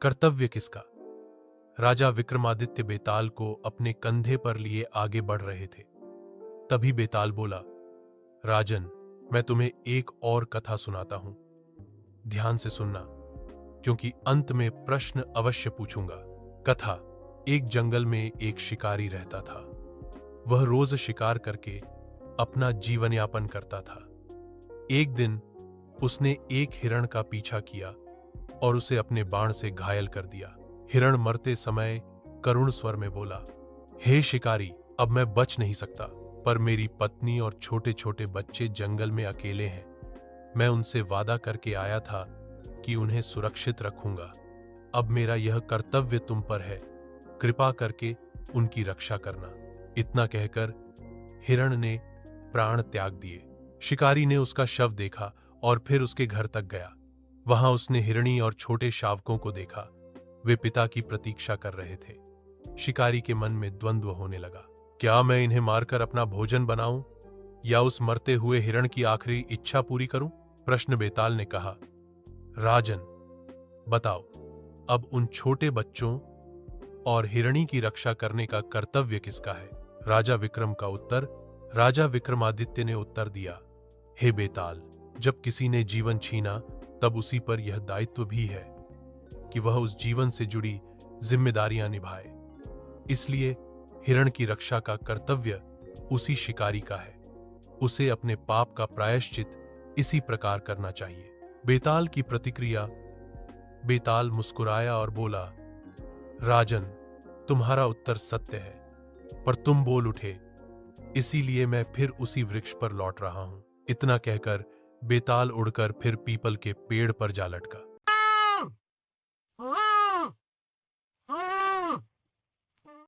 कर्तव्य किसका? राजा विक्रमादित्य बेताल को अपने कंधे पर लिए आगे बढ़ रहे थे। तभी बेताल बोला, राजन, मैं तुम्हें एक और कथा सुनाता हूं। ध्यान से सुनना, क्योंकि अंत में प्रश्न अवश्य पूछूंगा। कथा। एक जंगल में एक शिकारी रहता था। वह रोज शिकार करके अपना जीवन यापन करता था। एक दिन उसने एक हिरण का पीछा किया और उसे अपने बाण से घायल कर दिया। हिरण मरते समय करुण स्वर में बोला, हे शिकारी, अब मैं बच नहीं सकता, पर मेरी पत्नी और छोटे छोटे बच्चे जंगल में अकेले हैं। मैं उनसे वादा करके आया था कि उन्हें सुरक्षित रखूंगा। अब मेरा यह कर्तव्य तुम पर है, कृपा करके उनकी रक्षा करना। इतना कहकर हिरण ने प्राण त्याग दिए। शिकारी ने उसका शव देखा और फिर उसके घर तक गया। वहां उसने हिरणी और छोटे शावकों को देखा। वे पिता की प्रतीक्षा कर रहे थे। शिकारी के मन में द्वंद्व होने लगा। क्या मैं इन्हें मारकर अपना भोजन बनाऊं या उस मरते हुए हिरण की आखिरी इच्छा पूरी करूं? प्रश्न बेताल ने कहा, राजन, बताओ, अब उन छोटे बच्चों और हिरणी की रक्षा करने का कर्तव्य किसका है? राजा विक्रमादित्य ने उत्तर दिया, हे बेताल, जब किसी ने जीवन छीना तब उसी पर यह दायित्व भी है कि वह उस जीवन से जुड़ी जिम्मेदारियां निभाए। इसलिए हिरण की रक्षा का कर्तव्य उसी शिकारी का है। उसे अपने पाप का प्रायश्चित इसी प्रकार करना चाहिए। बेताल की प्रतिक्रिया। बेताल मुस्कुराया और बोला, राजन, तुम्हारा उत्तर सत्य है, पर तुम बोल उठे, इसीलिए मैं फिर उसी वृक्ष पर लौट रहा हूं। इतना कहकर बेताल उड़कर फिर पीपल के पेड़ पर जा लटका।